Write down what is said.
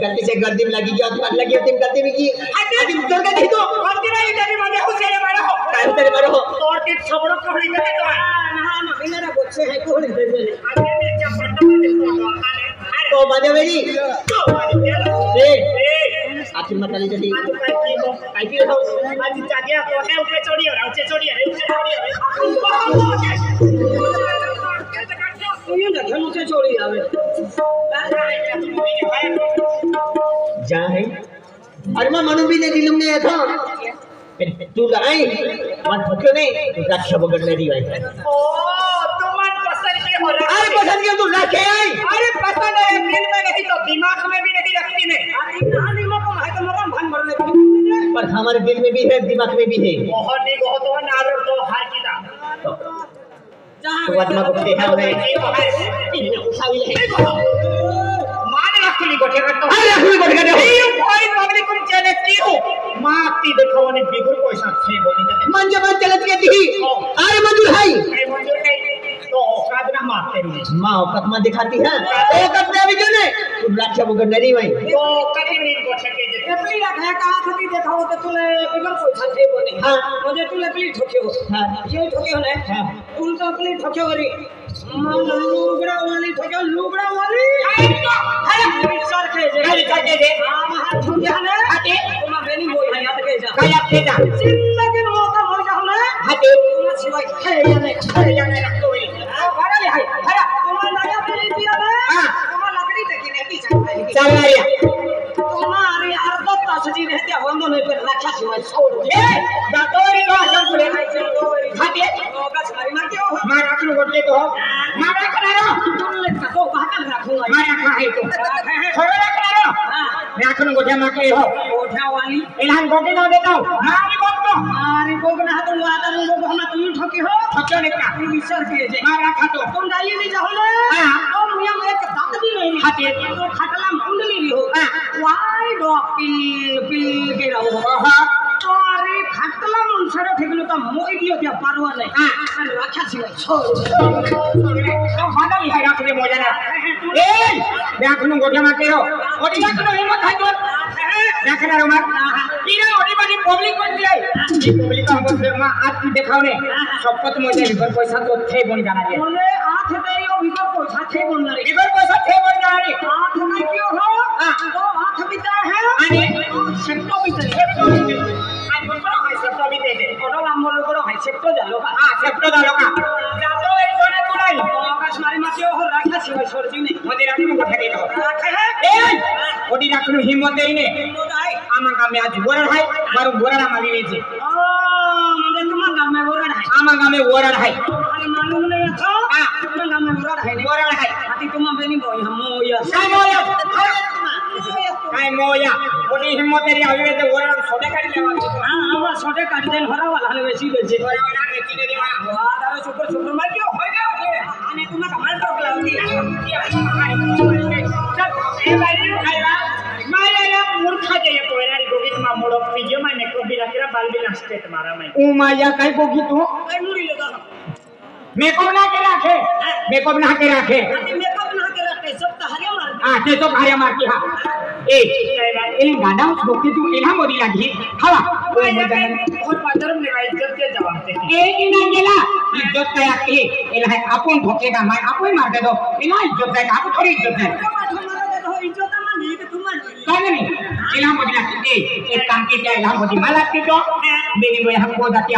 गलती से गर्दी में लगी जो लगी तुम गलती में की तुम गलती तो गलती नहीं जब माने हो से मारे हो काय तेरे मारे हो और के सबरो कोहड़ी में तो ना ना बिना बच्चे है कोहड़ी में अरे मैं क्या पट्टा में तो माने मेरी ए आखिर मत ली जल्दी काय की हो आज जागे को है ऊपर चोरी हो रहा ऊपर चोरी है तो ये ना धनु से चोरी आवे जा है अरे मैं मनु भी ने दिलम ने था तू लाई मन ठोक्यो नहीं तू रक्षा बगड़ ले दी भाई ओ तू मन पसंद के हो रहा अरे पसंद के तू रखे आई अरे पसंद है दिल में नहीं तो दिमाग में भी नहीं रखती ने अरे कहानी में को है तो मरम भन भरने पर हमारे दिल में भी है दिमाग में भी है बहुत नहीं बहुत हो नार तो हार की ना तो वतना को देखा है उठावी है खुली गोटे करतो अरे खुली गोटे करतो ये भाई पब्लिक को चले क्यों माती देखो ने बिगुर पैसा से बोली जाते मन जब चलत के दी अरे मंजूर है तो औकात ना मारते रही मां औकात में दिखाती है औकात में अभी क्यों नहीं तुम रक्षा बगड़ नहीं भाई तो कभी नहीं गोटे के कपली रखा कहां खती देखाओ तो तुले बिगुर पैसा से बोली हां मुझे तुले प्ली ठोके हो हां ये ठोके हो ना हां तुम तो प्ली ठोके हो रे लुगड़ा वाली ठोके लुगड़ा वाली अरे सर के जे हां ठोके हने हटे तुम बेनी मोई है याद के जा काय आप के जा जिंदगी मौका हो जा हने हटे तुम सिवाय खेले जाने रखो बड़ा ले है हरा तुम नया बेनी दिया ना हां तुम लकड़ी तक ने की चल रहा तुम्हारी अर्ध तासजी रहते होंदो नहीं पर रक्षा सिवाय छोड़ ए दातोरी को सब पुरे हटे होगा सारी मार के हो मार आखिर गोटे तो मारा करारो तुम ले तो भागल रखूंगा मारा खाए तो छोड़ा करारो हां मैं आखिर गोटे मार के हो ओठा वाली एलान गोटे ना देता मारी को ना तो वादा रो को हम तुम ठोकी हो ठोके ने का विचार के जे मारा खातो तुम जाइए नहीं जाओ ले हां तुम नियम एक दांत भी नहीं हटे तो खटला कुंडली भी हो वाई डॉ पिल के रहो हां तोरी खटला मुंसर ठेकलो तो मोई दियो क्या पारवा नहीं हां रक्षा छी छोड़ तो भागल है रात में मोजा ना ए देखनु गोठे मा के हो ओडी देखनु हिम्मत है तो देखना रो मार कीरा ओडी बाडी पब्लिक बन जाए ये पब्लिक का हम फिर मा आज दिखाओ ने सबकत मोजे भीतर पैसा तो थे बन जाना है बोले आठ दे यो भीतर पैसा थे बन रे भीतर पैसा थे बन जाना रे आठ में क्यों हो तो आठ बिता है अरे सेक्टो बिता आज बड़ा है सेक्टो बिते दे ओडो हम लोग को है सेक्टो जालो हां सेक्टो जालो का जातो एक जोने तुलाई आकाश मारी माचे हो राखा सिवाय छोड़ दी नहीं मोदी राखी में बैठा के तो राखा है ए ओडी राखनु हिम्मत देई ने आमा गाम में आज वरण है मारो वरण माली रे छे म्हणजे तुम गाम में वरण है आमा गाम में वरण है अरे मालूम नहीं था हां तुम गाम में वरण है आती तुम बेनी बोई हम मोया काय मोया ओडी हिम्मत देरी आवे ते वरण छोटे काढी लेवा हां आमा छोटे काढी देन हरा वाला हले वेची देचे हरा वाला वेची दे देवा वादारो सुपर सुपर मार क्यों होय गयो आणि तुम कमाल टोक लावती चल ए भाई खाइबा माया मूर्खा जे पोरारी गोगित मा मोडो पिजे मा नेको बिराकिरा बालबी नाचते तुम्हारा मैं ओ माया काय गोगित हो काय मुरी लगा मेकअप ना के रखे मेकअप ना के रखे मेकअप ना के रखे सब तो हरिया मार हां ते तो हरिया मार की हां ए एले गाडा गोगित तू एला मोरी लागी हवा ओ मजान और पादरम ने इज्जत के जवाब दे ए की ना गेला इज्जत काय के एला है आपण धोकेगा मैं आपण मार दे दो एला इज्जत है आप थोड़ी इज्जत है इज्जत Ilang mo dinakiti. Itang kita ilang mo di malaki ko. Bini mo yung hanggo dati.